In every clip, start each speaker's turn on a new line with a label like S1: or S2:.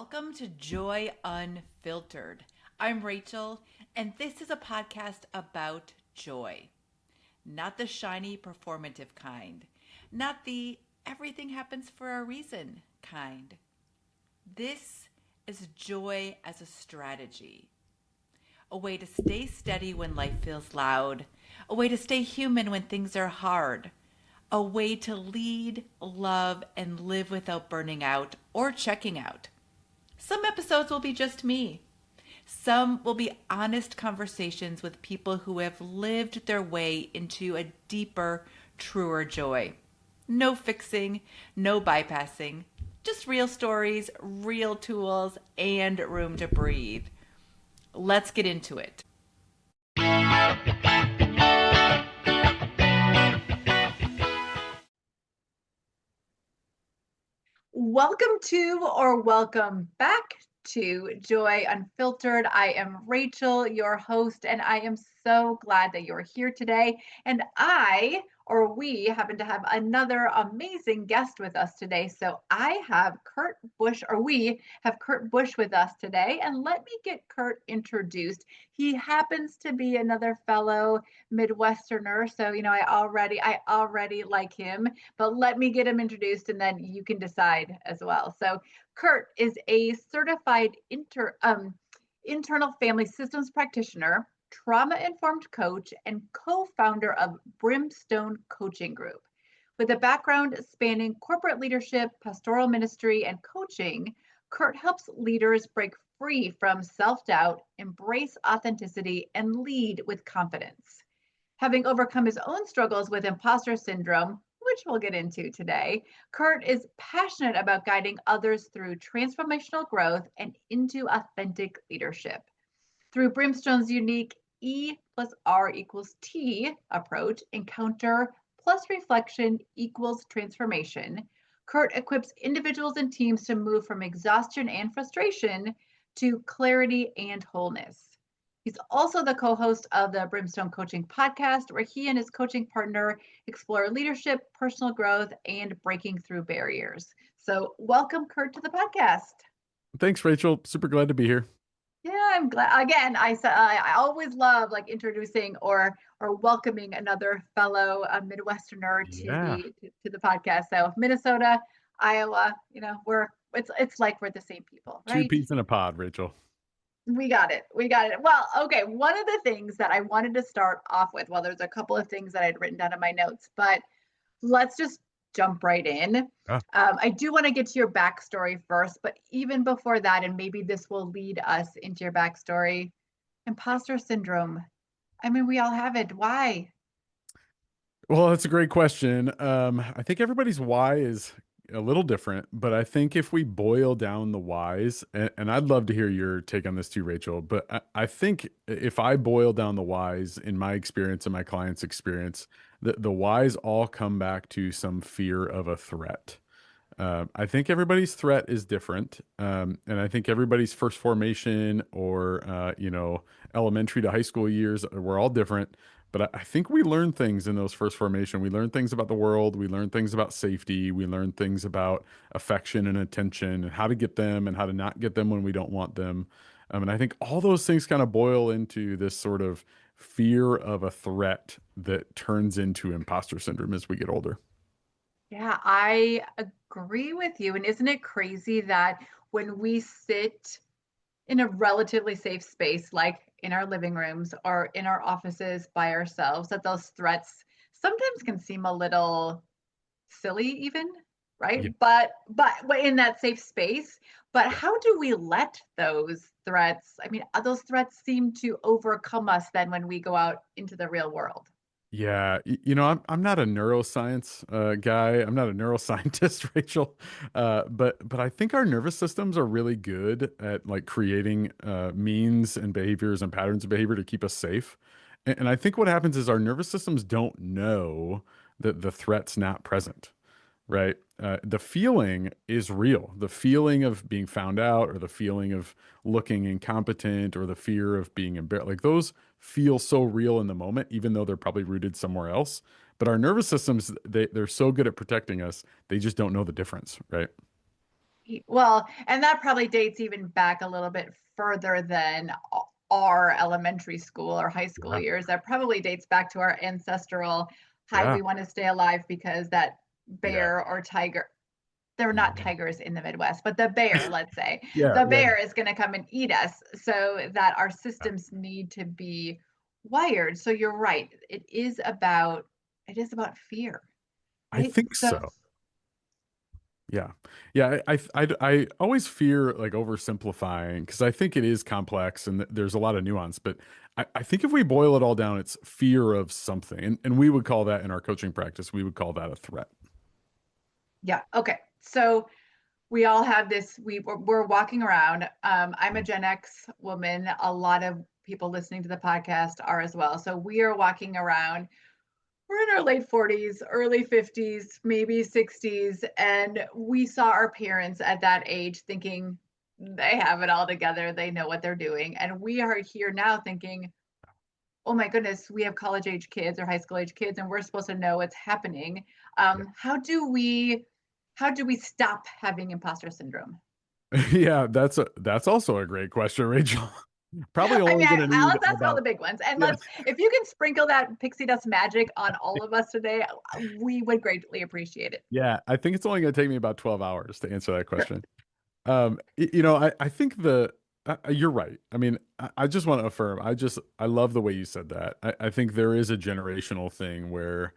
S1: Welcome to Joy Unfiltered. I'm Rachel, and this is a podcast about joy. Not the shiny, performative kind, not the everything happens for a reason kind. This is joy as a strategy, a way to stay steady when life feels loud, a way to stay human when things are hard, a way to lead, love, and live without burning out or checking out. Some episodes will be just me. Some will be honest conversations with people who have lived their way into a deeper, truer joy. No fixing, no bypassing, just real stories, real tools, and room to breathe. Let's get into it. Welcome back to Joy Unfiltered. I am Rachel, your host, and I am so glad that you're here today. And we happen to have another amazing guest with us today. So we have Kurt Bush with us today. And let me get Kurt introduced. He happens to be another fellow Midwesterner. So, I already like him, but let me get him introduced and then you can decide as well. So Kurt is a certified internal family systems practitioner, trauma-informed coach, and co-founder of Brimstone Coaching Group. With a background spanning corporate leadership, pastoral ministry, and coaching, Kurt helps leaders break free from self-doubt, embrace authenticity, and lead with confidence. Having overcome his own struggles with imposter syndrome, which we'll get into today, Kurt is passionate about guiding others through transformational growth and into authentic leadership. Through Brimstone's unique E plus R equals T approach, encounter plus reflection equals transformation, Kurt equips individuals and teams to move from exhaustion and frustration to clarity and wholeness. He's also the co-host of the Brimstone Coaching Podcast, where he and his coaching partner explore leadership, personal growth, and breaking through barriers. So welcome, Kurt, to the podcast.
S2: Thanks, Rachel. Super glad to be here.
S1: Yeah, I'm glad. Again, I always love introducing or welcoming another fellow Midwesterner to the podcast. So Minnesota, Iowa, it's like we're the same people, right?
S2: Two peas in a pod, Rachel.
S1: We got it. Well, okay. One of the things that I wanted to start off with, well, there's a couple of things that I'd written down in my notes, but let's just jump right in. I do want to get to your backstory first, but even before that, and maybe this will lead us into your backstory, imposter syndrome. I mean, we all have it. Why?
S2: Well, that's a great question. I think everybody's why is a little different, but I think if we boil down the whys, and I'd love to hear your take on this too, Rachel, but I think if I boil down the whys in my experience and my client's experience, the whys all come back to some fear of a threat. I think everybody's threat is different. And I think everybody's first formation or, elementary to high school years, we're all different. But I think we learn things in those first formation. We learn things about the world. We learn things about safety. We learn things about affection and attention and how to get them and how to not get them when we don't want them. And I think all those things kind of boil into this sort of fear of a threat that turns into imposter syndrome as we get older.
S1: Yeah, I agree with you. And isn't it crazy that when we sit in a relatively safe space, like in our living rooms or in our offices by ourselves, that those threats sometimes can seem a little silly even, right?
S2: Yeah.
S1: But in that safe space, but how do we let those threats, those threats seem to overcome us then when we go out into the real world?
S2: Yeah, I'm not a neuroscience guy. I'm not a neuroscientist, Rachel. But I think our nervous systems are really good at like creating means and behaviors and patterns of behavior to keep us safe. And I think what happens is our nervous systems don't know that the threat's not present, right? The feeling is real. The feeling of being found out, or the feeling of looking incompetent, or the fear of being embarrassed, like those feel so real in the moment, even though they're probably rooted somewhere else. But our nervous systems, they're so good at protecting us, they just don't know the difference, right?
S1: Well, and that probably dates even back a little bit further than our elementary school or high school
S2: Yeah.
S1: years. That probably dates back to our ancestral, hi,
S2: Yeah.
S1: we want to stay alive because that
S2: Yeah.
S1: bear or tiger, they're not
S2: Yeah.
S1: tigers in the Midwest, but the bear, let's say,
S2: Yeah.
S1: the
S2: Yeah.
S1: bear is going to come and eat us, so that our systems need to be wired. So you're right. It is about fear,
S2: I
S1: right?
S2: think
S1: So
S2: so. Yeah. Yeah. I always fear like oversimplifying because I think it is complex and there's a lot of nuance. But I think if we boil it all down, it's fear of something. And we would call that in our coaching practice, we would call that a threat.
S1: yeah, okay. So we all have this, we're walking around. I'm a Gen X woman. A lot of people listening to the podcast are as well. So we are walking around. We're in our late 40s, early 50s, maybe 60s, and we saw our parents at that age thinking they have it all together, they know what they're doing. And we are here now thinking, oh my goodness, we have college age kids or high school age kids, and we're supposed to know what's happening.
S2: Yeah.
S1: How do we stop having imposter syndrome?
S2: Yeah. That's also a great question, Rachel. Probably
S1: I
S2: only
S1: mean,
S2: going to need
S1: let's ask all
S2: about,
S1: the big ones. And
S2: yes.
S1: if you can sprinkle that pixie dust magic on all of us today, we would greatly appreciate it.
S2: Yeah. I think it's only going to take me about 12 hours to answer that
S1: Sure.
S2: question. I think you're right. I mean, I just want to affirm. I love the way you said that. I think there is a generational thing where,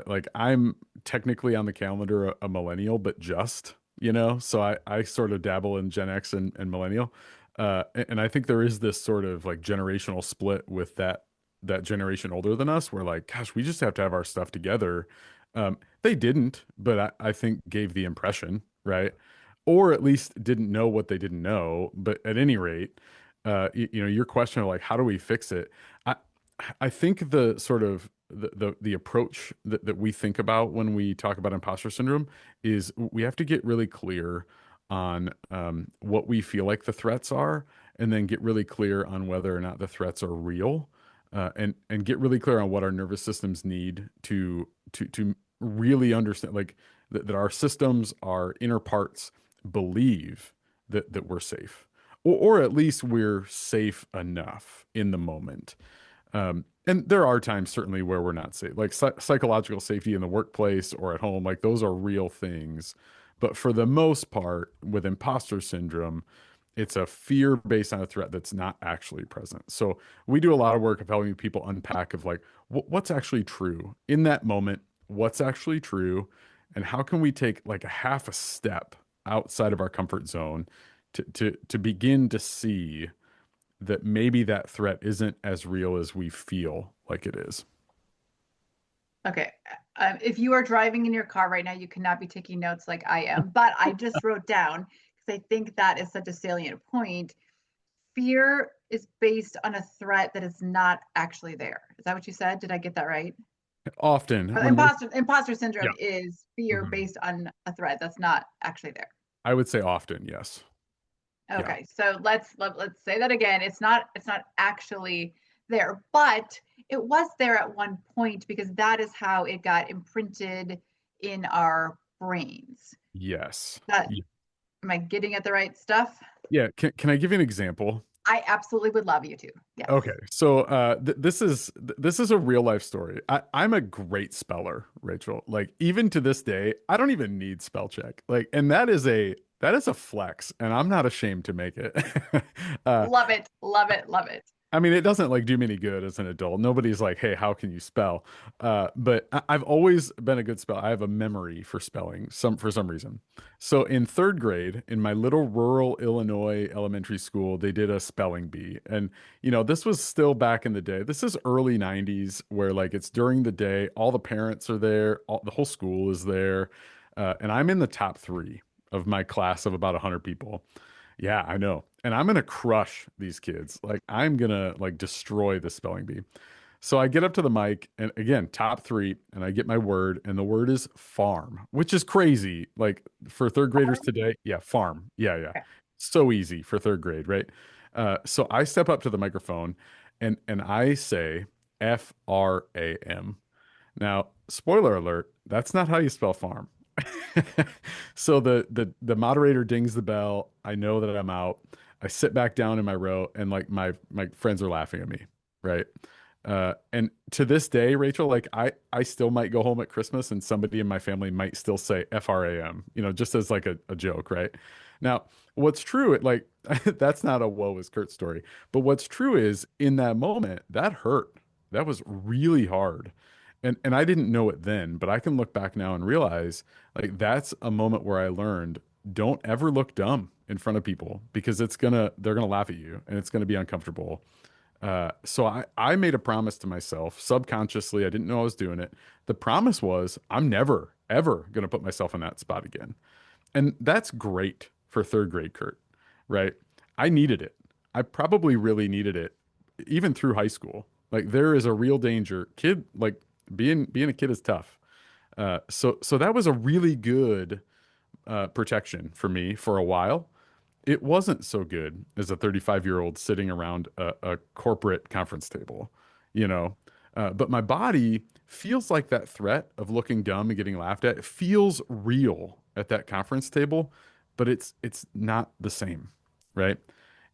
S2: like, I'm technically on the calendar a millennial, but so I sort of dabble in Gen X and millennial, and I think there is this sort of like generational split with that generation older than us, where like, gosh, we just have to have our stuff together. They didn't, but I think gave the impression, right? Or at least didn't know what they didn't know. But at any rate, your question of like, how do we fix it? I, I think the sort of the approach that we think about when we talk about imposter syndrome is we have to get really clear on what we feel like the threats are, and then get really clear on whether or not the threats are real, and get really clear on what our nervous systems need to really understand, like that our systems, our inner parts believe that we're safe, or at least we're safe enough in the moment. And there are times certainly where we're not safe, like psychological safety in the workplace or at home, like those are real things. But for the most part, with imposter syndrome, it's a fear based on a threat that's not actually present. So we do a lot of work of helping people unpack of like what's actually true in that moment, what's actually true, and how can we take like a half a step outside of our comfort zone to begin to see that maybe that threat isn't as real as we feel like it is.
S1: Okay. If you are driving in your car right now, you cannot be taking notes like I am, but I just wrote down because I think that is such a salient point. Fear is based on a threat that is not actually there. Is that what you said? Did I get that right?
S2: Often when we're,
S1: Imposter
S2: yeah.
S1: syndrome is fear
S2: Mhm.
S1: based on a threat that's not actually there.
S2: I would say often, yes. Yeah.
S1: Okay, so let's say that again. It's not actually there, but it was there at one point because that is how it got imprinted in our brains.
S2: Yes.
S1: That Am I getting at the right stuff?
S2: Yeah. Can I give you an example?
S1: I absolutely would love you to. Yes.
S2: Okay, so this is a real life story. I'm a great speller, Rachel. Like even to this day, I don't even need spell check. Like, and that is a flex, and I'm not ashamed to make it. uh,
S1: Love it. Love it. Love it.
S2: I mean, it doesn't like do me any good as an adult. Nobody's like, "Hey, how can you spell?" But I've always been a good speller. I have a memory for spelling, for some reason. So in third grade, in my little rural Illinois elementary school, they did a spelling bee, and this was still back in the day. This is early '90s, where like it's during the day, all the parents are there, the whole school is there, and I'm in the top three of my class of about 100 people. Yeah, I know. And I'm gonna crush these kids. Like I'm gonna like destroy the spelling bee. So I get up to the mic and again, top three, and I get my word, and the word is farm, which is crazy. Like for third graders today, yeah, farm. Yeah, yeah.
S1: Okay.
S2: So easy for third grade, right? So I step up to the microphone and I say FRAM. Now, spoiler alert, that's not how you spell farm. So the moderator dings the bell. I know that I'm out. I sit back down in my row, and like my friends are laughing at me, right? And to this day, Rachel, like I still might go home at Christmas, and somebody in my family might still say FRAM, just as like a joke, right? Now, what's true, like that's not a woe is Kurt story, but what's true is in that moment that hurt. That was really hard. And I didn't know it then, but I can look back now and realize like that's a moment where I learned don't ever look dumb in front of people because they're gonna laugh at you and it's gonna be uncomfortable. So I made a promise to myself subconsciously. I didn't know I was doing it. The promise was I'm never, ever gonna put myself in that spot again. And that's great for third grade, Kurt, right? I needed it. I probably really needed it even through high school. Like there is a real danger. Like being a kid is tough. So that was a really good protection for me for a while. It wasn't so good as a 35-year-old sitting around a corporate conference table, you know. But my body feels like that threat of looking dumb and getting laughed at. It feels real at that conference table, but it's not the same, right?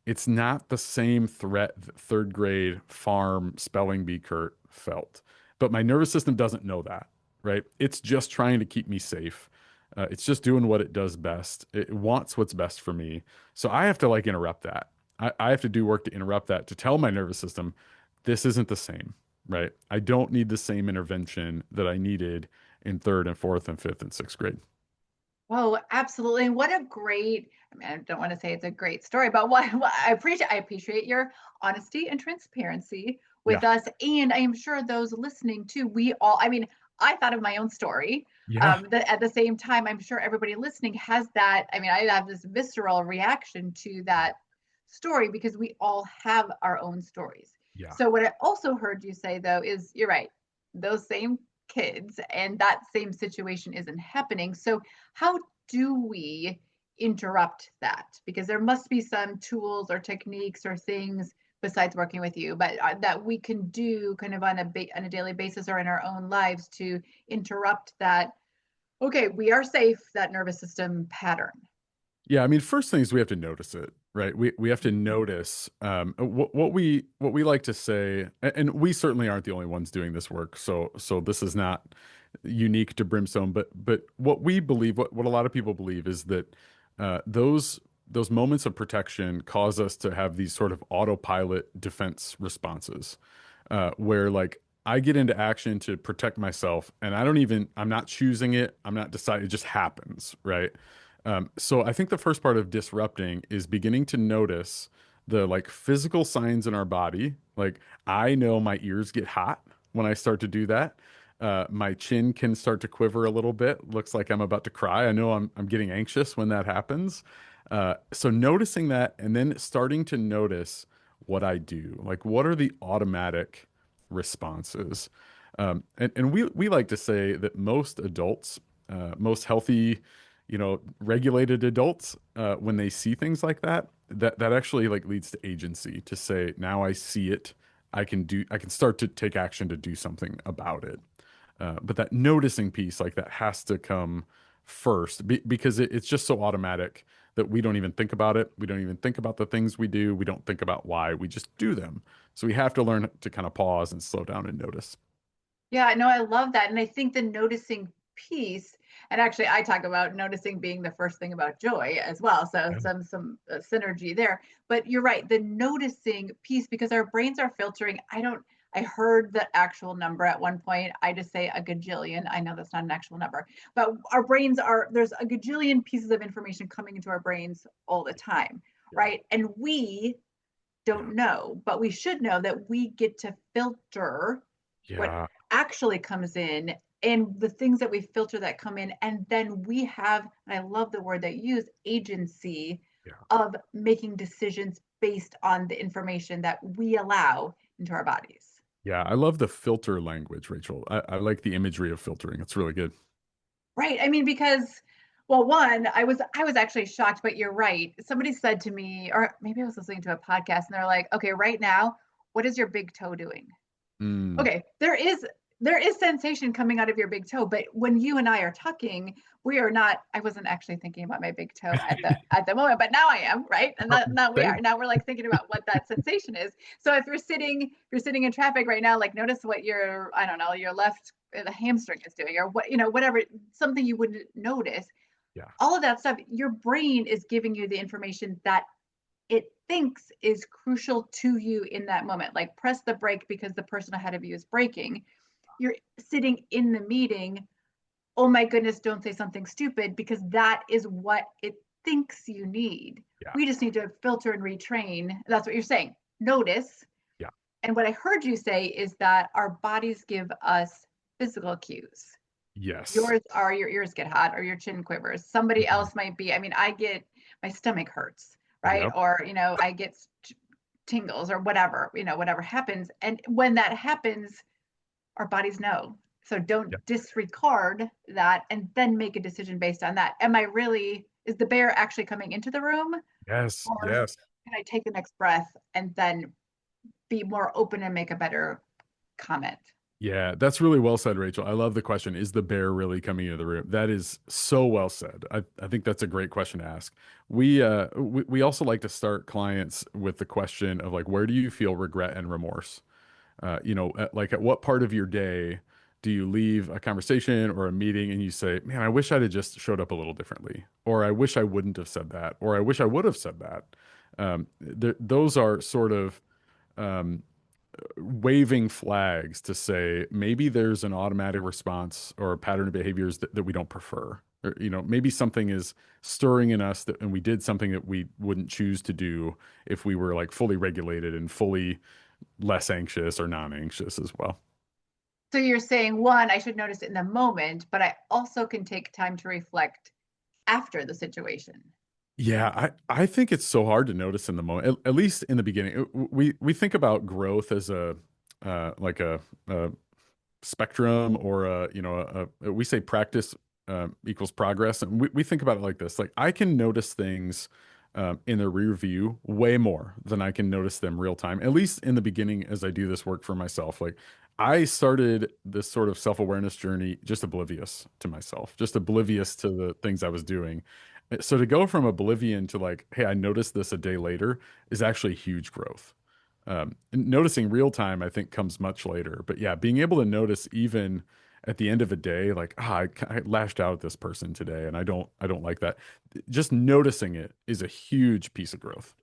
S2: It's not the same threat that third grade farm spelling bee Kurt felt. But my nervous system doesn't know that, right? It's just trying to keep me safe. It's just doing what it does best. It wants what's best for me. So I have to like interrupt that. I have to do work to interrupt that to tell my nervous system, this isn't the same, right? I don't need the same intervention that I needed in third and fourth and fifth and sixth grade.
S1: Whoa, absolutely. And what a great, I mean, I don't want to say it's a great story, but what I appreciate your honesty and transparency
S2: Yeah.
S1: with us. And I am sure those listening too, we all, I mean, I thought of my own story.
S2: Yeah.
S1: That at the same time, I'm sure everybody listening has that. I mean, I have this visceral reaction to that story because we all have our own stories.
S2: Yeah.
S1: So what I also heard you say though is you're right. Those same kids and that same situation isn't happening. So how do we interrupt that? Because there must be some tools or techniques or things besides working with you, but that we can do kind of on a daily basis or in our own lives to interrupt that. Okay, we are safe. That nervous system pattern.
S2: Yeah, I mean, first thing is we have to notice it, right? We have to notice what we like to say, and we certainly aren't the only ones doing this work. So this is not unique to Brimstone, but what we believe, what a lot of people believe, is that those moments of protection cause us to have these sort of autopilot defense responses, where like I get into action to protect myself, and I'm not choosing it, I'm not deciding, it just happens, right? So I think the first part of disrupting is beginning to notice the like physical signs in our body. Like I know my ears get hot when I start to do that. My chin can start to quiver a little bit. Looks like I'm about to cry. I know I'm getting anxious when that happens. So noticing that and then starting to notice what I do. Like what are the automatic responses? And we like to say that most adults, most healthy, regulated adults, when they see things like that, that actually like leads to agency to say, now I see it, I can start to take action to do something about it. But that noticing piece, like that has to come first because it's just so automatic that we don't even think about it. We don't even think about the things we do. We don't think about why. We just do them. So we have to learn to kind of pause and slow down and notice.
S1: Yeah, no, I love that. And I think the noticing piece, and actually I talk about noticing being the first thing about joy as well. So
S2: Yeah.
S1: some synergy there. But you're right, the noticing piece, because our brains are filtering. I heard the actual number at one point. I just say a gajillion. I know that's not an actual number, but our brains there's a gajillion pieces of information coming into our brains all the time,
S2: Yeah.
S1: right? And we
S2: Yeah.
S1: don't know, but we should know that we get to filter what
S2: Yeah.
S1: actually comes in and the things that we filter that come in. And then we have, and I love the word that you use, agency
S2: Yeah.
S1: of making decisions based on the information that we allow into our bodies.
S2: Yeah. I love the filter language, Rachel. I like the imagery of filtering. It's really good.
S1: Right. I mean, because well, one, I was actually shocked, but you're right. Somebody said to me, or maybe I was listening to a podcast and they're like, okay, right now, what is your big toe doing?
S2: Mm,
S1: Okay, there is there is sensation coming out of your big toe, but when you and I are talking, we are not, I wasn't actually thinking about my big toe at the moment, but now I am, right? And now we are.
S2: Same.
S1: Now we're like thinking about what that sensation is. So if you're sitting in traffic right now, like notice what your, I don't know, your left the hamstring is doing, or what, whatever, something you wouldn't notice.
S2: Yeah.
S1: All of that stuff, your brain is giving you the information that it thinks is crucial to you in that moment. Like press the brake because the person ahead of you is braking. You're sitting in the meeting, oh my goodness, don't say something stupid, because that is what it thinks you need.
S2: Yeah.
S1: We just need to filter and retrain. That's what you're saying. Notice.
S2: Yeah.
S1: And what I heard you say is that our bodies give us physical cues.
S2: Yes.
S1: Yours are your ears get hot or your chin quivers. Somebody
S2: Mhm.
S1: else might be, I mean, I get my stomach hurts, right?
S2: Yep.
S1: Or, I get tingles or whatever, whatever happens. And when that happens, our bodies know. So don't
S2: Yep.
S1: disregard that and then make a decision based on that. Is the bear actually coming into the room?
S2: Yes.
S1: Or
S2: Yes.
S1: can I take the next breath and then be more open and make a better comment?
S2: Yeah, that's really well said, Rachel. I love the question. Is the bear really coming into the room? That is so well said. I think that's a great question to ask. We also like to start clients with the question of like, where do you feel regret and remorse? Like at what part of your day do you leave a conversation or a meeting and you say, man, I wish I'd have just showed up a little differently, or I wish I wouldn't have said that, or I wish I would have said that. Those are sort of um, waving flags to say maybe there's an automatic response or a pattern of behaviors that we don't prefer. Or, maybe something is stirring in us and we did something that we wouldn't choose to do if we were like fully regulated and fully less anxious or non-anxious as well.
S1: So you're saying, one, I should notice it in the moment, but I also can take time to reflect after the situation.
S2: Yeah, I think it's so hard to notice in the moment, at least in the beginning. We think about growth as a like a spectrum or we say practice equals progress, and we think about it like this. Like I can notice things in the rear view way more than I can notice them real time, at least in the beginning as I do this work for myself. Like I started this sort of self-awareness journey just oblivious to myself, just oblivious to the things I was doing. So to go from oblivion to like, hey, I noticed this a day later is actually huge growth. Noticing real time, I think, comes much later. But yeah, being able to notice even at the end of a day, like, I lashed out at this person today, and I don't like that. Just noticing it is a huge piece of growth.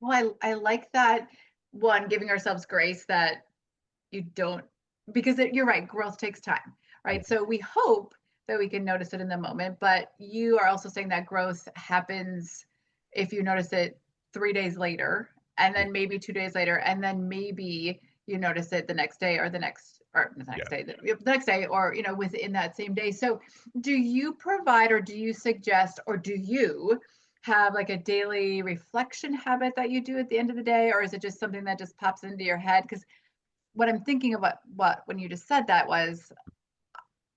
S1: Well, I like that one, giving ourselves grace that you don't, because you're right, growth takes time, right? So we hope that we can notice it in the moment, but you are also saying that growth happens if you notice it 3 days later, and
S2: Yeah,
S1: then maybe 2 days later, and then maybe you notice it the next day or the
S2: yeah.
S1: next day, the next day, or within that same day. So do you provide, or do you suggest, or do you have like a daily reflection habit that you do at the end of the day, or is it just something that just pops into your head? Because what I'm thinking about, what when you just said that, was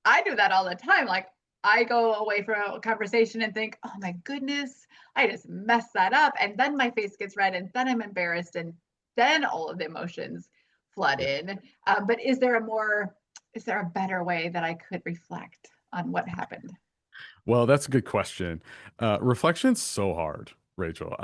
S1: I do that all the time. Like I go away from a conversation and think, oh my goodness, I just messed that up. And then my face gets red and then I'm embarrassed and then all of the emotions flood
S2: Yeah.
S1: in. But is there a better way that I could reflect on what happened?
S2: Well, that's a good question. Reflection's so hard, Rachel.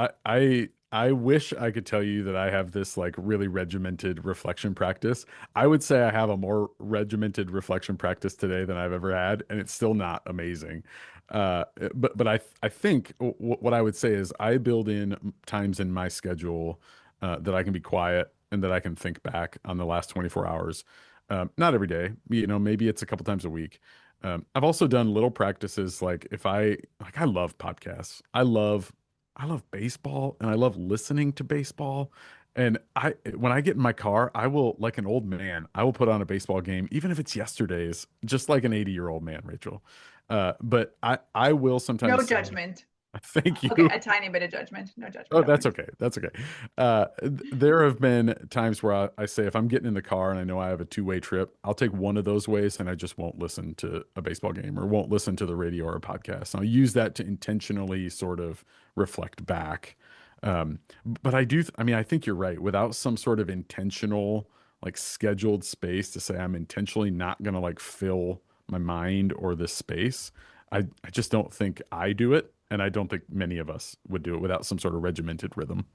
S2: I wish I could tell you that I have this like really regimented reflection practice. I would say I have a more regimented reflection practice today than I've ever had, and it's still not amazing. But I think what I would say is I build in times in my schedule that I can be quiet and that I can think back on the last 24 hours. Not every day, maybe it's a couple times a week. I've also done little practices like if I love podcasts. I love baseball and I love listening to baseball. And when I get in my car, I will, like an old man, I will put on a baseball game, even if it's yesterday's, just like an 80-year-old man, Rachel. But I will sometimes
S1: No
S2: say,
S1: judgment.
S2: thank
S1: Okay,
S2: you.
S1: a tiny bit of judgment. No judgment.
S2: Oh,
S1: Don't
S2: that's
S1: worry.
S2: okay. That's okay. There have been times where I say if I'm getting in the car and I know I have a two-way trip, I'll take one of those ways and I just won't listen to a baseball game or won't listen to the radio or a podcast. And I'll use that to intentionally sort of reflect back. But I do, I mean, I think you're right. Without some sort of intentional like scheduled space to say I'm intentionally not going to like fill my mind or this space. I just don't think I do it. And I don't think many of us would do it without some sort of regimented rhythm.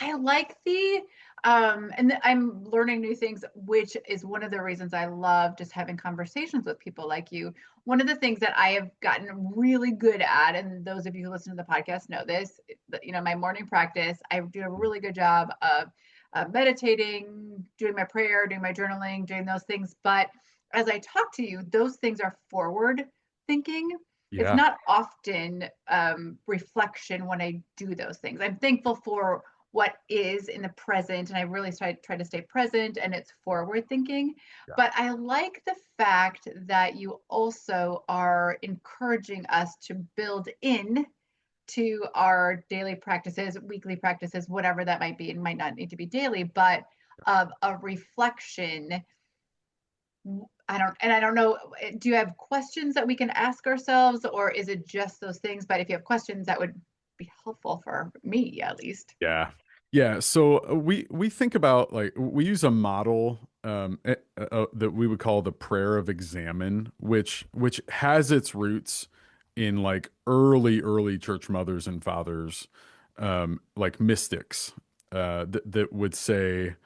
S1: I like the and I'm learning new things, which is one of the reasons I love just having conversations with people like you. One of the things that I have gotten really good at, and those of you who listen to the podcast know this, my morning practice, I do a really good job of meditating, doing my prayer, doing my journaling, doing those things. But as I talk to you, those things are forward thinking. It's
S2: Yeah.
S1: not often reflection when I do those things. I'm thankful for what is in the present, and I really try to stay present, and it's forward thinking.
S2: Yeah.
S1: But I like the fact that you also are encouraging us to build in to our daily practices, weekly practices, whatever that might be. It might not need to be daily, but of a reflection. I don't know, do you have questions that we can ask ourselves, or is it just those things? But if you have questions, that would be helpful for me at least.
S2: Yeah. Yeah. So we think about like we use a model that we would call the prayer of examine, which has its roots in like early church mothers and fathers, like mystics, that would say,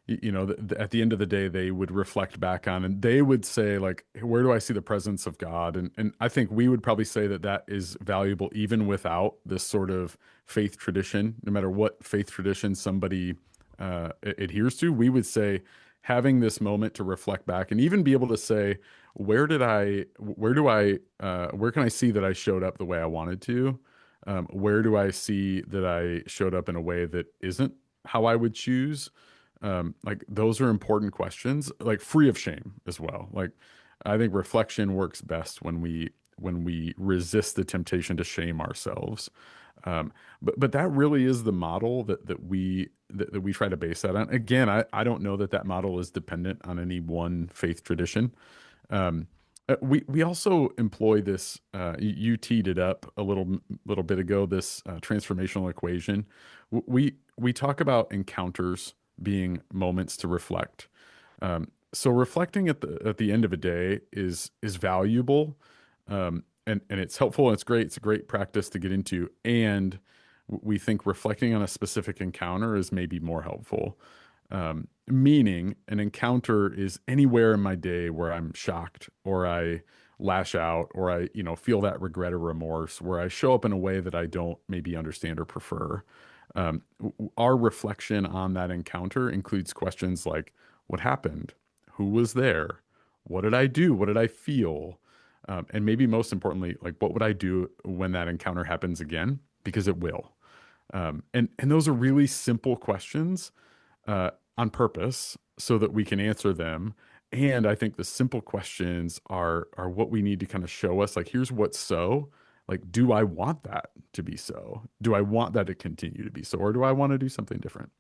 S2: at the end of the day, they would reflect back on and they would say, like, where do I see the presence of God? And I think we would probably say that that is valuable even without this sort of faith tradition, no matter what faith tradition somebody adheres to. We would say having this moment to reflect back and even be able to say, where can I see that I showed up the way I wanted to? Where do I see that I showed up in a way that isn't how I would choose? Like those are important questions, like free of shame as well. Like I think reflection works best when we resist the temptation to shame ourselves. But that really is the model that we try to base that on. Again, I don't know that that model is dependent on any one faith tradition. Um, we also employ this. You teed it up a little bit ago. This transformational equation. We talk about encounters being moments to reflect. So reflecting at the end of a day is valuable, and it's helpful and it's great. It's a great practice to get into, and we think reflecting on a specific encounter is maybe more helpful. Meaning, an encounter is anywhere in my day where I'm shocked or I lash out or I, feel that regret or remorse, where I show up in a way that I don't maybe understand or prefer. Our reflection on that encounter includes questions like, what happened? Who was there? What did I do? What did I feel? And maybe most importantly, like, what would I do when that encounter happens again? Because it will. And those are really simple questions on purpose so that we can answer them. And I think the simple questions are what we need to kind of show us, like, here's what's so. Like, do I want that to be so? Do I want that to continue to be so? Or do I want to do something different?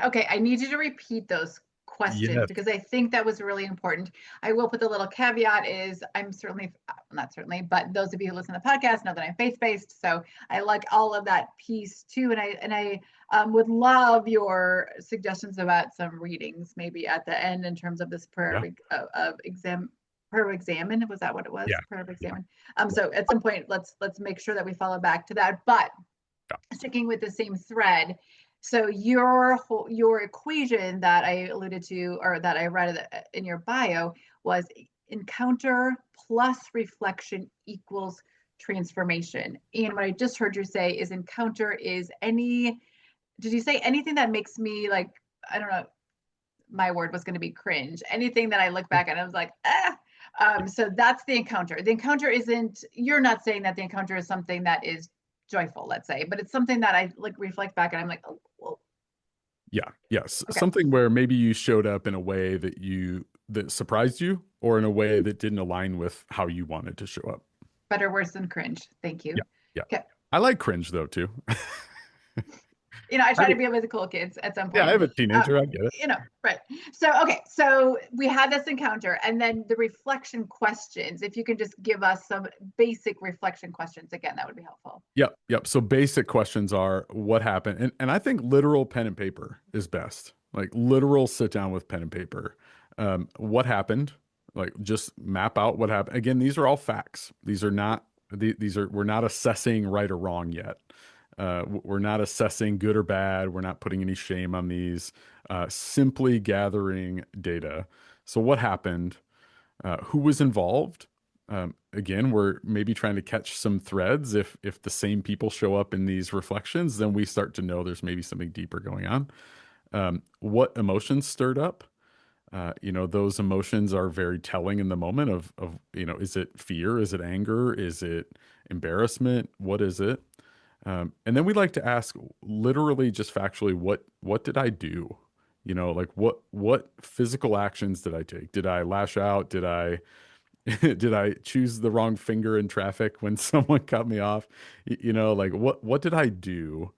S1: Okay, I need you to repeat those questions
S2: Yes.
S1: because I think that was really important. I will put the little caveat is I'm certainly not certainly, but those of you who listen to the podcast know that I'm faith-based, so I like all of that piece too. And I would love your suggestions about some readings maybe at the end in terms of this prayer
S2: Yeah.
S1: of exam prayer of examine. Was that what it was?
S2: Yeah.
S1: Prayer of
S2: Yeah.
S1: examine.
S2: Yeah.
S1: So at some point, let's make sure that we follow back to that. But
S2: Yeah.
S1: sticking with the same thread, so your equation that I alluded to or that I read in your bio was encounter plus reflection equals transformation. And what I just heard you say is encounter is any, did you say anything that makes me like, I don't know, my word was going to be cringe. Anything that I look back and I was like, ah. So that's the encounter. The encounter isn't, you're not saying that the encounter is something that is joyful, let's say, but it's something that I like reflect back and I'm like, oh, well,
S2: Yeah. Yes.
S1: okay,
S2: Something where maybe you showed up in a way that surprised you or in a way that didn't align with how you wanted to show up.
S1: better words than cringe. Thank
S2: Yeah.
S1: you.
S2: Yeah.
S1: Okay.
S2: I like cringe though too.
S1: I
S2: I,
S1: try to be with the cool kids at some
S2: yeah, I
S1: point.
S2: have a teenager. I get it.
S1: Right. So, okay. So we had this encounter and then the reflection questions. If you can just give us some basic reflection questions again, that would be helpful.
S2: Yep, yep. So basic questions are what happened, and I think literal pen and paper is best. like literal sit down with pen and paper. What happened? Like just map out what happened. Again, these are all facts. These are not these are we're not assessing right or wrong yet. We're not assessing good or bad. We're not putting any shame on these. Simply gathering data. So what happened? Who was involved? Again, we're maybe trying to catch some threads. If the same people show up in these reflections, then we start to know there's maybe something deeper going on. What emotions stirred up? Those emotions are very telling in the moment of, is it fear? Is it anger? Is it embarrassment? What is it? And then we like to ask literally just factually, what did I do? Like what physical actions did I take? Did I lash out? Did I did I choose the wrong finger in traffic when someone cut me off? Like what did I do?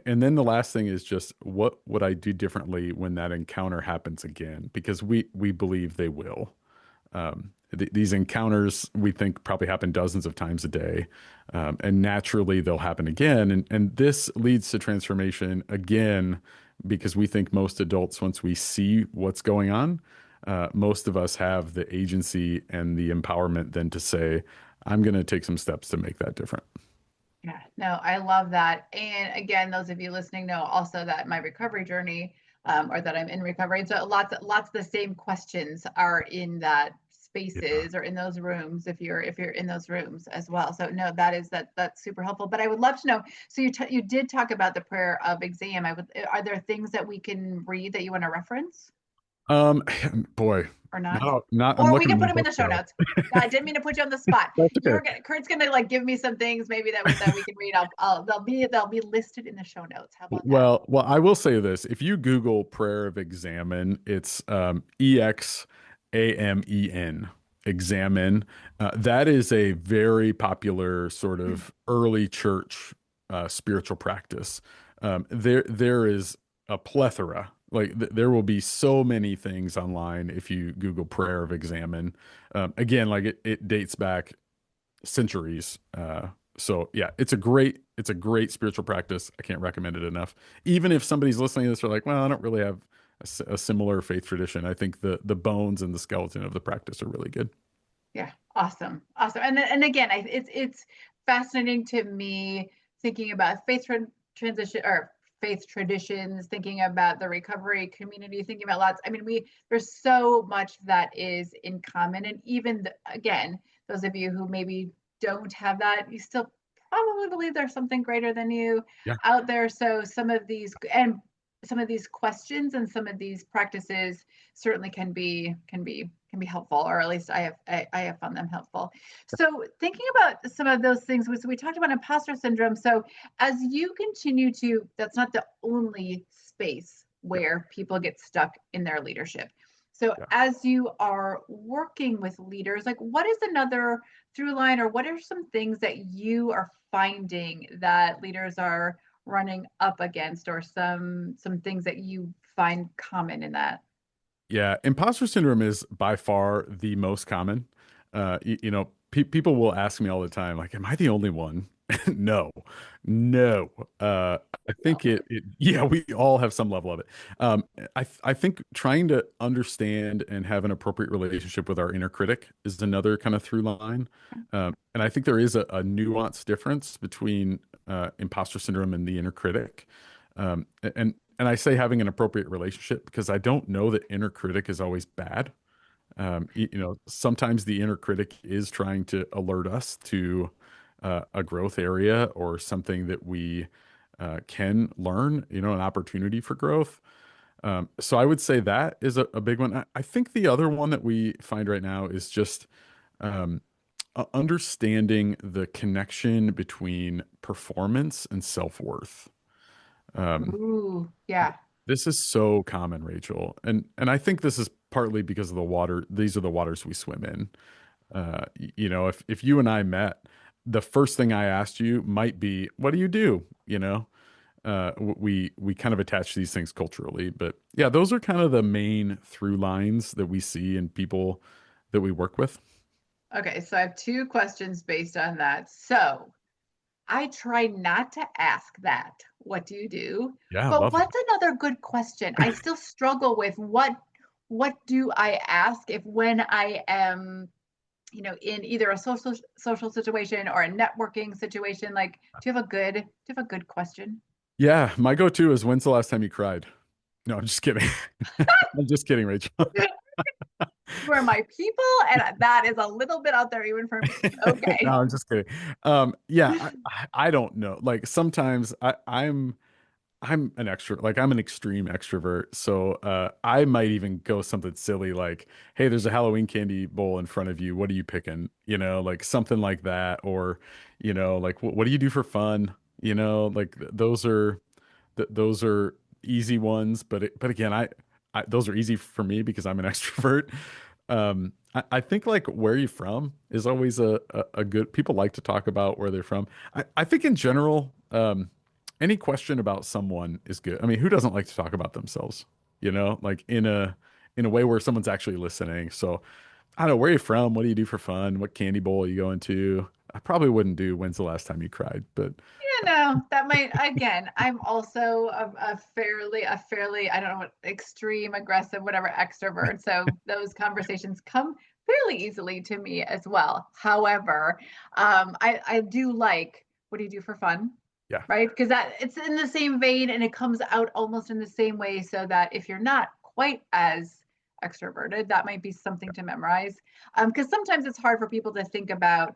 S2: And then the last thing is just what would I do differently when that encounter happens again? Because we believe they will. These encounters we think probably happen dozens of times a day, and naturally they'll happen again. And this leads to transformation again because we think most adults, once we see what's going on, most of us have the agency and the empowerment then to say, I'm going to take some steps to make that different.
S1: Yeah, no, I love that. And again, those of you listening know also that my recovery journey, or that I'm in recovery. So lots of the same questions are in that
S2: Yeah.
S1: spaces or in those rooms if you're in those rooms as well. So no, that's super helpful. But I would love to know. So you did talk about the prayer of exam. Are there things that we can read that you want to reference
S2: Um, boy,
S1: or not?
S2: I'm
S1: Or we
S2: looking
S1: can
S2: in my
S1: put them in
S2: book
S1: the show
S2: though.
S1: notes. I didn't mean to put you on the spot.
S2: That's okay.
S1: Kurt's gonna like give me some things maybe that we can read. They'll be listed in the show notes. How about that?
S2: Well, I will say this. If you Google prayer of examine, it's EXAMEN, examine. That is a very popular sort of early church spiritual practice. There is a plethora. Like there will be so many things online if you Google prayer of examine. Again, like it dates back centuries. So yeah, it's a great spiritual practice. I can't recommend it enough. Even if somebody's listening to this, are like, well, I don't really have a similar faith tradition. I think the bones and the skeleton of the practice are really good.
S1: Yeah, awesome, awesome. And again, it's fascinating to me thinking about transition or faith traditions, thinking about the recovery community, thinking about lots. I mean, there's so much that is in common, and even again, those of you who maybe don't have that, you still probably believe there's something greater than you
S2: Yeah.
S1: out there. So some of these questions and some of these practices certainly can be helpful, or at least I have found them helpful. So thinking about some of those things, so we talked about imposter syndrome. So as you continue to, that's not the only space
S2: Yeah.
S1: where people get stuck in their leadership. So
S2: Yeah.
S1: as you are working with leaders, like what is another through line, or what are some things that you are finding that leaders are running up against, or some things that you find common in that?
S2: Yeah, imposter syndrome is by far the most common. People will ask me all the time, like, "Am I the only one?" No, no. I think yeah, we all have some level of it. Um, I think trying to understand and have an appropriate relationship with our inner critic is another kind of through line. And I think there is a nuanced difference between imposter syndrome and the inner critic. And I say having an appropriate relationship because I don't know that inner critic is always bad. Sometimes the inner critic is trying to alert us to a growth area or something that we can learn, an opportunity for growth. So I would say that is a big one. I think the other one that we find right now is just um, understanding the connection between performance and self-worth. Um,
S1: Ooh, yeah.
S2: This is so common, Rachel, and I think this is partly because of the water. These are the waters we swim in. If you and I met, the first thing I asked you might be, "What do you do?" We kind of attach these things culturally, but yeah, those are kind of the main through lines that we see in people that we work with.
S1: Okay, so I have two questions based on that. So I try not to ask that. What do you do?
S2: Yeah, I
S1: But
S2: love
S1: what's another good question? I still struggle with what do I ask if when I am, in either a social situation or a networking situation? Like, do you have a good question?
S2: Yeah, my go-to is when's the last time you cried? No, I'm just kidding. I'm just kidding, Rachel.
S1: You are my people, and that is a little bit out there even for me.
S2: No,
S1: Okay.
S2: I'm just kidding. Yeah, I don't know. Like sometimes I'm an extrovert, like I'm an extreme extrovert. So I might even go something silly like, hey, there's a Halloween candy bowl in front of you. What are you picking? Like something like that. Or, like what do you do for fun? Like those are easy ones. But again, those are easy for me because I'm an extrovert. I think like where you from is always a good, people like to talk about where they're from. I think in general, any question about someone is good. I mean, who doesn't like to talk about themselves? Like in a way where someone's actually listening. So I don't know, where are you from? What do you do for fun? What candy bowl are you going to? I probably wouldn't do when's the last time you cried, but
S1: That might, again, I'm also a fairly, I don't know what, extreme, aggressive, whatever, extrovert. So those conversations come fairly easily to me as well. However, I do like, what do you do for fun?
S2: yeah.
S1: Right? Because that it's in the same vein and it comes out almost in the same way, so that if you're not quite as extroverted, that might be something to memorize. Because sometimes it's hard for people to think about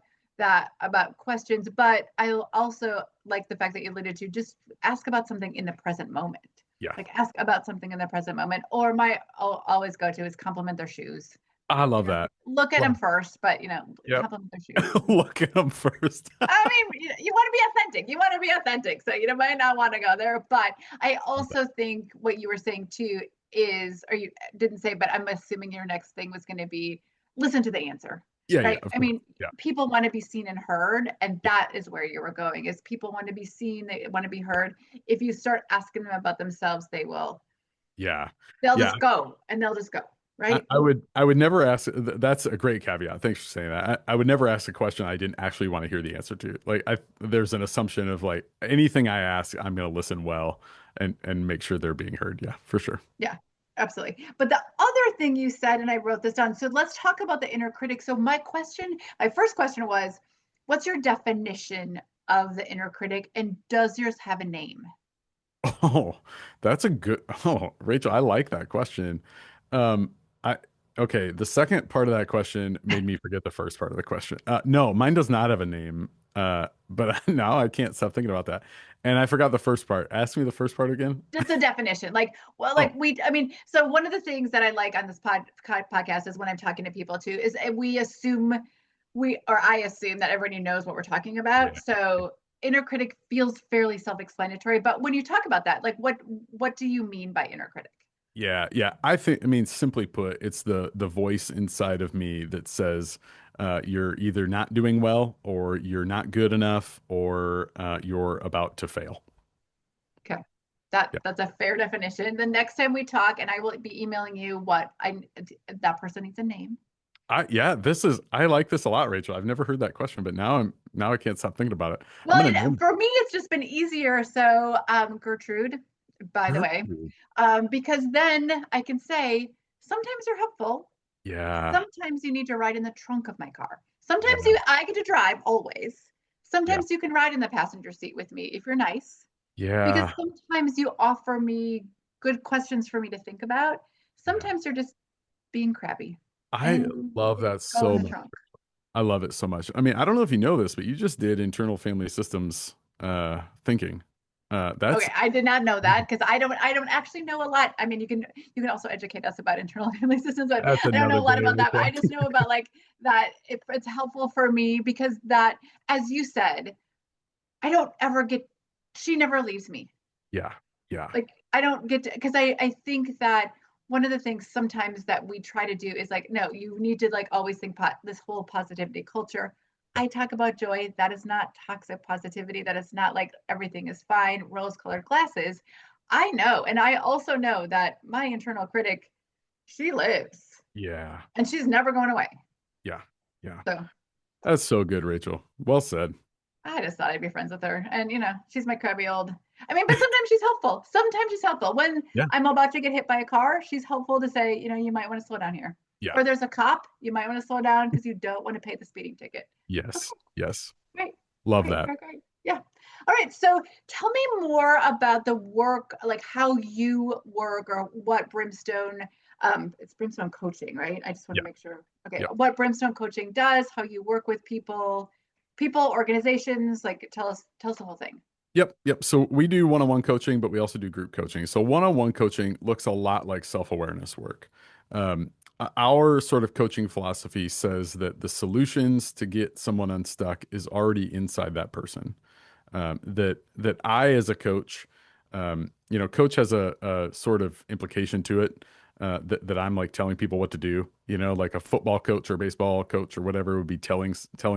S1: questions, but I also like the fact that you alluded to just ask about something in the present moment.
S2: Yeah.
S1: Like ask about something in the present moment. Or I'll always go to is compliment their shoes.
S2: I love that.
S1: Look at them
S2: Love.
S1: first, but
S2: Yep.
S1: compliment their shoes.
S2: Look at them first.
S1: I mean, you want to be authentic. You want to be authentic. So you might not want to go there. But I also think what you were saying too is, or you didn't say, but I'm assuming your next thing was going to be listen to the answer.
S2: Yeah, yeah,
S1: Right.
S2: of
S1: I
S2: course.
S1: mean,
S2: Yeah.
S1: people want to be seen and heard. And that is where you were going, is people want to be seen, they want to be heard. If you start asking them about themselves,
S2: Yeah.
S1: they'll
S2: Yeah.
S1: just go and they'll just go. Right.
S2: I would never ask. That's a great caveat. Thanks for saying that. I would never ask a question I didn't actually want to hear the answer to. Like there's an assumption of like anything I ask, I'm going to listen well and make sure they're being heard. Yeah, for sure.
S1: Yeah, absolutely. But the other thing you said, and I wrote this down. So let's talk about the inner critic. So my first question was, what's your definition of the inner critic, and does yours have a name?
S2: Oh, that's a good. Oh, Rachel, I like that question. Um, I okay. The second part of that question made me forget the first part of the question. No, mine does not have a name. But now I can't stop thinking about that. And I forgot the first part. Ask me the first part again.
S1: Just a definition. Like, well,
S2: Oh,
S1: I mean, so one of the things that I like on this podcast is when I'm talking to people too, is I assume that everybody knows what we're talking about.
S2: yeah.
S1: So inner critic feels fairly self-explanatory, but when you talk about that, like what do you mean by inner critic?
S2: Yeah, yeah. I mean, simply put, it's the voice inside of me that says you're either not doing well, or you're not good enough, or you're about to fail.
S1: Okay.
S2: Yeah.
S1: That's a fair definition. The next time we talk, and I will be emailing you that person needs a name.
S2: Yeah, I like this a lot, Rachel. I've never heard that question, but now I can't stop thinking about it. I'm
S1: Well,
S2: gonna name
S1: for me, it's just been easier. So, Gertrude, by the way,
S2: Gertrude.
S1: because then I can say sometimes you're helpful.
S2: Yeah,
S1: Sometimes you need to ride in the trunk of my car.
S2: yeah,
S1: I get to drive always.
S2: yeah,
S1: Sometimes you can ride in the passenger seat with me if you're nice, because
S2: yeah.
S1: sometimes you offer me good questions for me to think about.
S2: Yeah.
S1: Sometimes you're just being crabby
S2: I
S1: and
S2: love that
S1: go in
S2: so
S1: the
S2: much.
S1: trunk.
S2: I love it so much. I mean, I don't know if you know this, but you just did internal family systems thinking.
S1: Okay,
S2: That's
S1: I did not know that because I don't actually know a lot. I mean, you can also educate us about internal family systems, but
S2: that's
S1: I don't know
S2: another
S1: a lot
S2: day,
S1: about that. But I
S2: Rachel.
S1: just know about like that it's helpful for me because that, as you said, I don't ever get. She never leaves me.
S2: Yeah, yeah,
S1: Like I don't get to, because I think that one of the things sometimes that we try to do is like, no, you need to like always think this whole positivity culture.
S2: yeah.
S1: I talk about joy. That is not toxic positivity. That is not like everything is fine, rose colored glasses. I know. And I also know that my internal critic, she lives
S2: Yeah,
S1: and she's never going away.
S2: yeah, yeah.
S1: So
S2: That's so good, Rachel. Well said.
S1: I just thought I'd be friends with her. And, she's my crabby old. I mean, but sometimes she's helpful. Sometimes she's helpful. When
S2: Yeah.
S1: I'm about to get hit by a car, she's helpful to say, you might want to slow down here.
S2: Yeah.
S1: Or there's a cop, you might want to slow down because you don't want to pay the speeding ticket. Oh,
S2: Yes.
S1: cool.
S2: Yes.
S1: Great.
S2: Love
S1: Great,
S2: that.
S1: great, great. Yeah. All right. So tell me more about the work, like how you work or what Brimstone, it's Brimstone Coaching, right? I just want
S2: Yeah.
S1: to make sure. Okay.
S2: Yeah.
S1: What Brimstone Coaching does, how you work with people, organizations, like tell us the whole thing.
S2: Yep, yep. So we do one-on-one coaching, but we also do group coaching. So one-on-one coaching looks a lot like self-awareness work. Our sort of coaching philosophy says that the solutions to get someone unstuck is already inside that person. That I, as a coach, coach has a sort of implication to it. That I'm like telling people what to do, like a football coach or baseball coach or whatever would be telling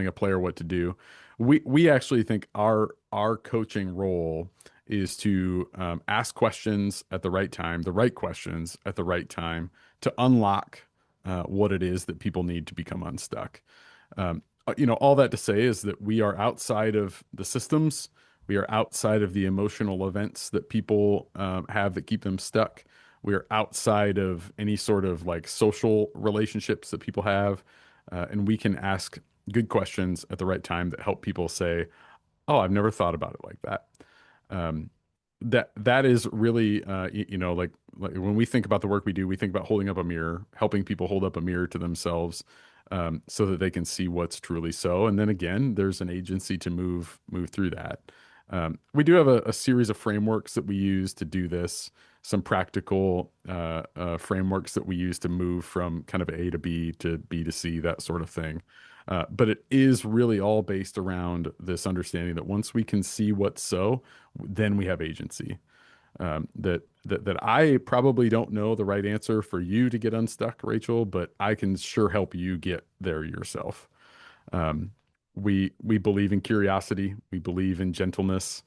S2: a player what to do. We actually think our coaching role is to ask questions at the right time, the right questions at the right time to unlock what it is that people need to become unstuck. All that to say is that we are outside of the systems. We are outside of the emotional events that people have that keep them stuck. We are outside of any sort of like social relationships that people have. And we can ask good questions at the right time that help people say, "Oh, I've never thought about it like that." Um, that is really, like when we think about the work we do, we think about holding up a mirror, helping people hold up a mirror to themselves, so that they can see what's truly so. And then again, there's an agency to move through that. We do have a series of frameworks that we use to do this, some practical frameworks that we use to move from kind of A to B to B to C, that sort of thing. But it is really all based around this understanding that once we can see what's so, then we have agency. That I probably don't know the right answer for you to get unstuck, Rachel, but I can sure help you get there yourself. Um, we believe in curiosity. We believe in gentleness.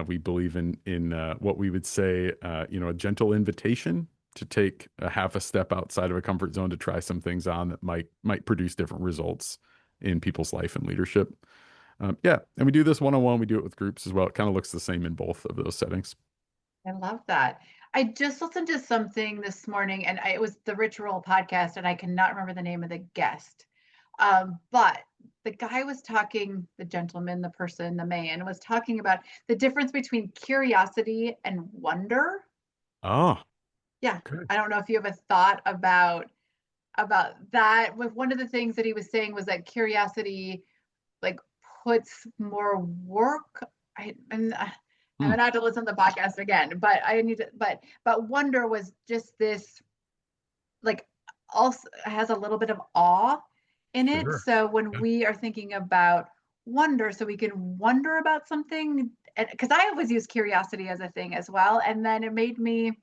S2: We believe in what we would say, a gentle invitation to take a half a step outside of a comfort zone to try some things on that might produce different results in people's life and leadership. Yeah, and we do this one-on-one. We do it with groups as well. It kind of looks the same in both of those settings.
S1: I love that. I just listened to something this morning, and it was the Rich Roll podcast, and I cannot remember the name of the guest. But the guy was talking, the gentleman, the person, the man was talking about the difference between curiosity and wonder.
S2: Oh,
S1: Yeah,
S2: okay.
S1: I don't know if you have a thought about that. With one of the things that he was saying was that curiosity like puts more work. And I'm
S2: Hmm,
S1: gonna have to listen to the podcast again, but I need to. But wonder was just this like also has a little bit of awe in it.
S2: sure.
S1: So when
S2: Yeah.
S1: we are thinking about wonder, so we can wonder about something, because I always use curiosity as a thing as well, and then it made me.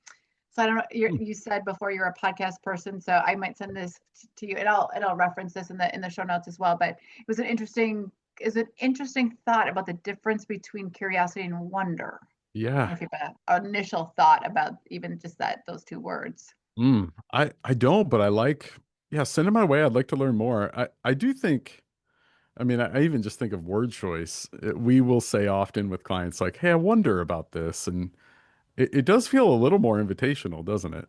S1: So I don't know.
S2: Hmm,
S1: You said before you're a podcast person, so I might send this to you, and I'll reference this in the show notes as well. But it was an interesting thought about the difference between curiosity and wonder. I
S2: yeah.
S1: don't know if you have an initial thought about even just those two words.
S2: I don't, but I like, yeah, send it my way. I'd like to learn more. I do think, I mean, I even just think of word choice. We will say often with clients like, "Hey, I wonder about this," and it does feel a little more invitational, doesn't it?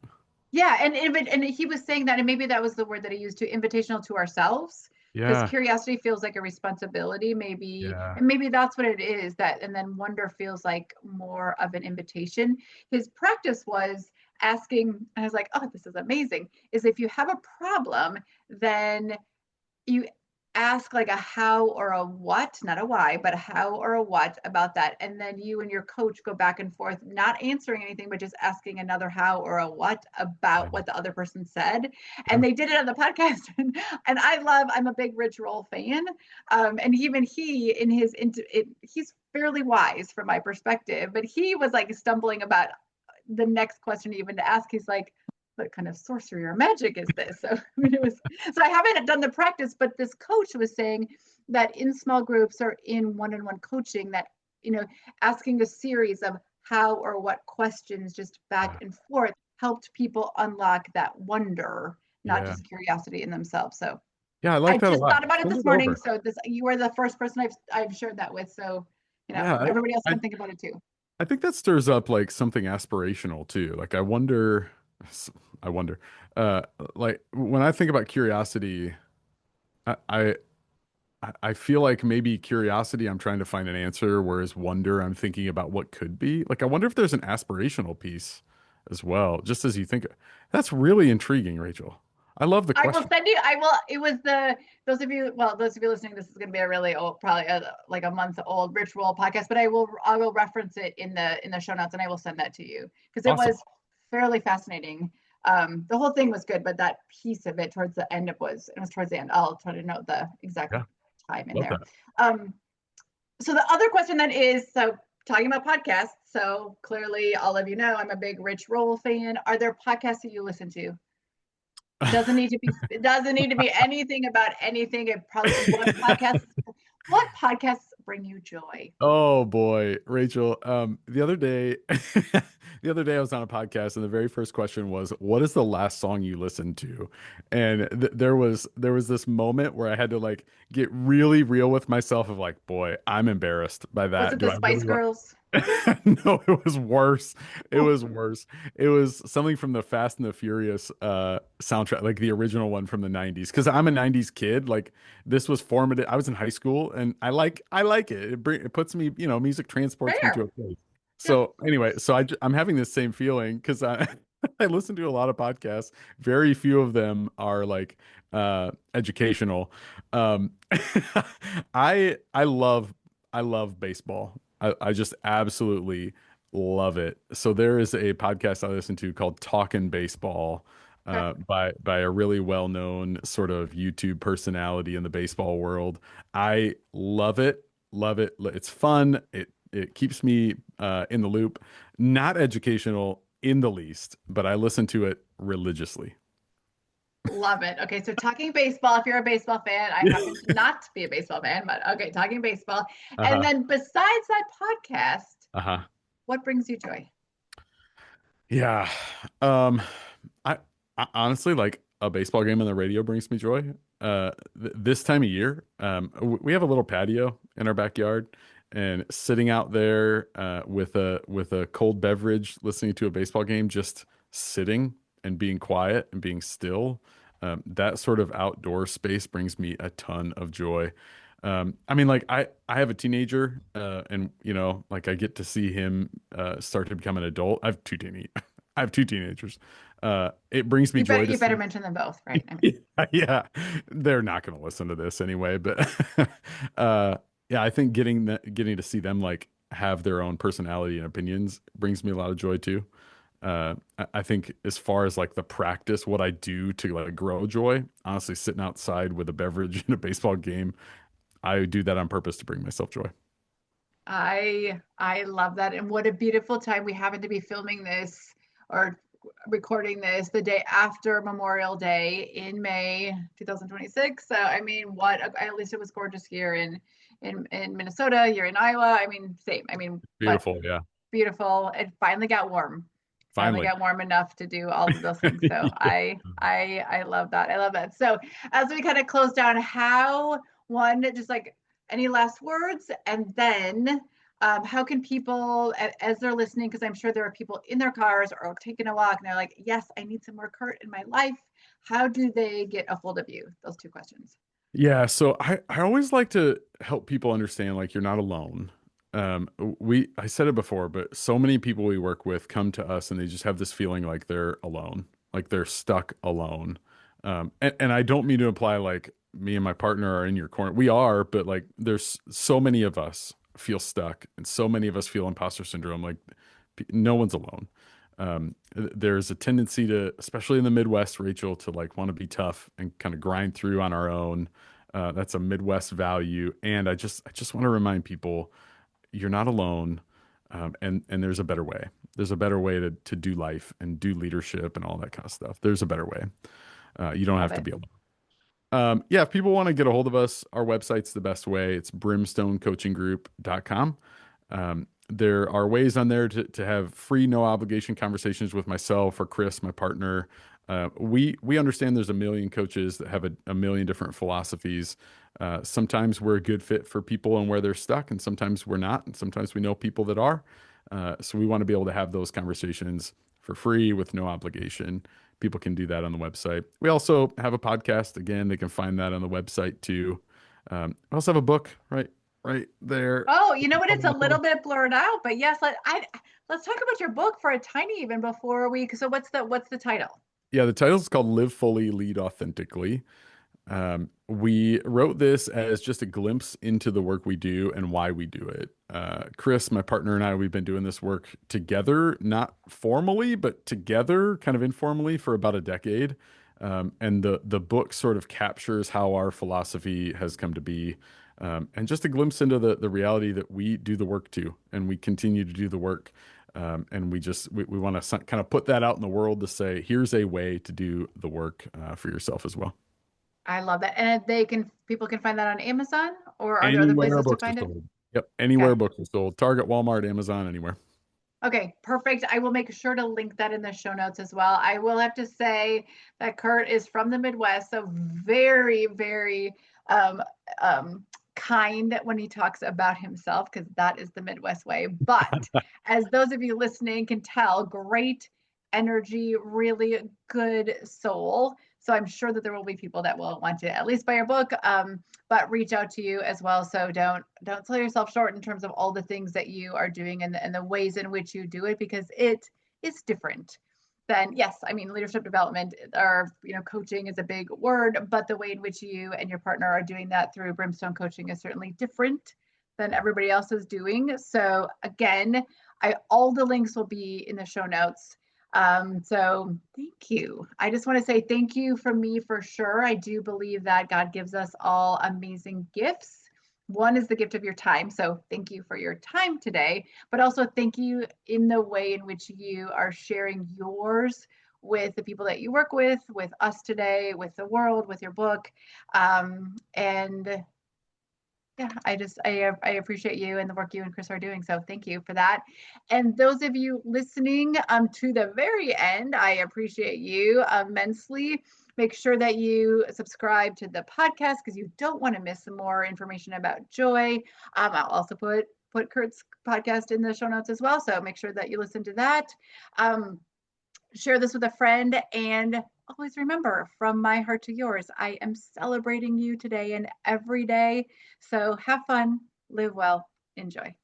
S1: Yeah, and he was saying that, and maybe that was the word that he used to invitational to ourselves, because
S2: Yeah,
S1: curiosity feels like a responsibility, maybe,
S2: yeah,
S1: and maybe that's what it is. That, and then wonder feels like more of an invitation. His practice was asking, and I was like, oh, this is amazing. Is if you have a problem, then you ask like a how or a what, not a why, but a how or a what about that. And then you and your coach go back and forth, not answering anything, but just asking another how or a what
S2: yeah,
S1: about what the other person said.
S2: yeah,
S1: And they did it on the podcast. And I'm a big Rich Roll fan. And even he, he's fairly wise from my perspective, but he was like stumbling about the next question even to ask. He's like, what kind of sorcery or magic is this? So I mean, so I haven't done the practice, but this coach was saying that in small groups or in one-on-one coaching, that asking a series of how or what questions just back
S2: yeah,
S1: and forth helped people unlock that wonder, not
S2: yeah.
S1: just curiosity in themselves. So
S2: Yeah, I like
S1: I
S2: that a
S1: just
S2: lot.
S1: thought about it
S2: Send
S1: this
S2: it
S1: morning.
S2: over.
S1: So you were the first person I've shared that with. So,
S2: Yeah,
S1: everybody else
S2: I
S1: can think about it too.
S2: I think that stirs up like something aspirational too. Like I wonder, uh, like when I think about curiosity, I, I I feel like maybe curiosity, I'm trying to find an answer, whereas wonder, I'm thinking about what could be. Like, I wonder if there's an aspirational piece as well, just as you think. That's really intriguing, Rachel. I love the
S1: I will
S2: question.
S1: send you. I will. It was those of you listening. This is going to be a really old, probably like a month old ritual podcast, but I will reference it in the show notes, and I will send that to you because it
S2: Awesome.
S1: was fairly fascinating. The whole thing was good, but that piece of it towards the end it was towards the end. I'll try to note the exact
S2: Yeah,
S1: time in
S2: love
S1: there.
S2: that.
S1: Um, so the other question then is, so talking about podcasts. So clearly, all of you know I'm a big Rich Roll fan. Are there podcasts that you listen to? It doesn't need to be anything about anything. It probably what podcasts bring you joy?
S2: Oh boy, Rachel. The other day, the other day I was on a podcast, and the very first question was, "What is the last song you listened to?" And there was this moment where I had to like get really real with myself of like, boy, I'm embarrassed by
S1: Was
S2: that.
S1: it
S2: Do
S1: the
S2: I
S1: Spice
S2: really want?
S1: Girls?
S2: No, it was worse. It
S1: Ooh,
S2: was worse. It was something from the Fast and the Furious soundtrack, like the original one from the 90s. Because I'm a 90s kid. Like this was formative. I was in high school and I like it. It puts me, music transports me to a
S1: fair.
S2: place.
S1: Yep.
S2: So anyway, so I'm having this same feeling because I I listen to a lot of podcasts. Very few of them are like educational. Um I love baseball. I just absolutely love it. So there is a podcast I listen to called Talkin' Baseball,
S1: Okay.
S2: by a really well-known sort of YouTube personality in the baseball world. I love it. Love it. It's fun. It keeps me in the loop. Not educational in the least, but I listen to it religiously.
S1: Love it. Okay, so talking baseball, if you're a baseball fan, I happen to not be a baseball fan, but okay, talking baseball. And
S2: Uh-huh.
S1: then besides that podcast,
S2: Uh-huh.
S1: what brings you joy?
S2: Yeah. Um, I honestly like a baseball game on the radio brings me joy. Th this time of year, we have a little patio in our backyard, and sitting out there with a cold beverage, listening to a baseball game, just sitting and being quiet and being still. That sort of outdoor space brings me a ton of joy. I mean, like I have a teenager, and like I get to see him start to become an adult. I have two teenagers. It brings me joy to
S1: You better
S2: see.
S1: mention them both, right? I mean,
S2: Yeah, yeah, they're not going to listen to this anyway, but uh, yeah, I think getting to see them like have their own personality and opinions brings me a lot of joy too. I think as far as like the practice, what I do to like grow joy, honestly, sitting outside with a beverage in a baseball game, I do that on purpose to bring myself joy.
S1: I love that. And what a beautiful time we happen to be filming this or recording this the day after Memorial Day in May 2026. So I mean, at least it was gorgeous here in Minnesota, here in Iowa. I mean, same. I mean, but
S2: Beautiful, yeah.
S1: beautiful. It finally got warm. Finally
S2: Finally.
S1: got warm enough to do all of those things. So
S2: Yeah.
S1: I love that. I love that. So as we kind of close down, how one just like any last words, and then how can people as they're listening, because I'm sure there are people in their cars or taking a walk and they're like, yes, I need some more Kurt in my life. How do they get a hold of you? Those two questions.
S2: Yeah, so I always like to help people understand like you're not alone. I said it before, but so many people we work with come to us and they just have this feeling like they're alone, like they're stuck alone. And I don't mean to imply like me and my partner are in your corner. We are, but like there's so many of us feel stuck and so many of us feel imposter syndrome. Like no one's alone. There's a tendency to, especially in the Midwest, Rachel, to like want to be tough and kind of grind through on our own. That's a Midwest value, and I just want to remind people you're not alone, and there's a better way. There's a better way to do life and do leadership and all that kind of stuff. There's a better way. You don't
S1: Love
S2: have to
S1: it.
S2: be alone. Yeah, if people want to get a hold of us, our website's the best way. It's brimstonecoachinggroup.com. There are ways on there to have free, no obligation conversations with myself or Chris, my partner. We understand there's a million coaches that have a million different philosophies. Sometimes we're a good fit for people and where they're stuck, and sometimes we're not, and sometimes we know people that are. So we want to be able to have those conversations for free with no obligation. People can do that on the website. We also have a podcast. Again, they can find that on the website too. I also have a book right there.
S1: Oh, you know what? It's a little bit blurred out, but yes, let's talk about your book for a tiny even before we. So what's the title?
S2: Yeah, the title is called Live Fully, Lead Authentically. We wrote this as just a glimpse into the work we do and why we do it. Chris, my partner, and I, we've been doing this work together, not formally, but together, kind of informally, for about a decade. And the book sort of captures how our philosophy has come to be, and just a glimpse into the reality that we do the work too, and we continue to do the work. And we want to kind of put that out in the world to say, here's a way to do the work for yourself as well.
S1: I love that. And people can find that on Amazon, or are there other
S2: Anywhere
S1: places to
S2: books are
S1: find it?
S2: sold. Yep. Anywhere
S1: Okay.
S2: books are sold. Target, Walmart, Amazon, anywhere.
S1: Okay, perfect. I will make sure to link that in the show notes as well. I will have to say that Kurt is from the Midwest, so very, very um, kind when he talks about himself, because that is the Midwest way. But as those of you listening can tell, great energy, really good soul. So I'm sure that there will be people that will want to at least buy your book, but reach out to you as well. So don't sell yourself short in terms of all the things that you are doing and the ways in which you do it, because it is different than, yes, I mean, leadership development or coaching is a big word, but the way in which you and your partner are doing that through Brimstone Coaching is certainly different than everybody else is doing. So again, all the links will be in the show notes. So thank you. I just want to say thank you from me for sure. I do believe that God gives us all amazing gifts. One is the gift of your time. So thank you for your time today, but also thank you in the way in which you are sharing yours with the people that you work with us today, with the world, with your book. And yeah, I appreciate you and the work you and Chris are doing. So thank you for that. And those of you listening to the very end, I appreciate you immensely. Make sure that you subscribe to the podcast because you don't want to miss some more information about joy. I'll also put Kurt's podcast in the show notes as well. So make sure that you listen to that. Share this with a friend, and always remember, from my heart to yours, I am celebrating you today and every day. So have fun, live well, enjoy.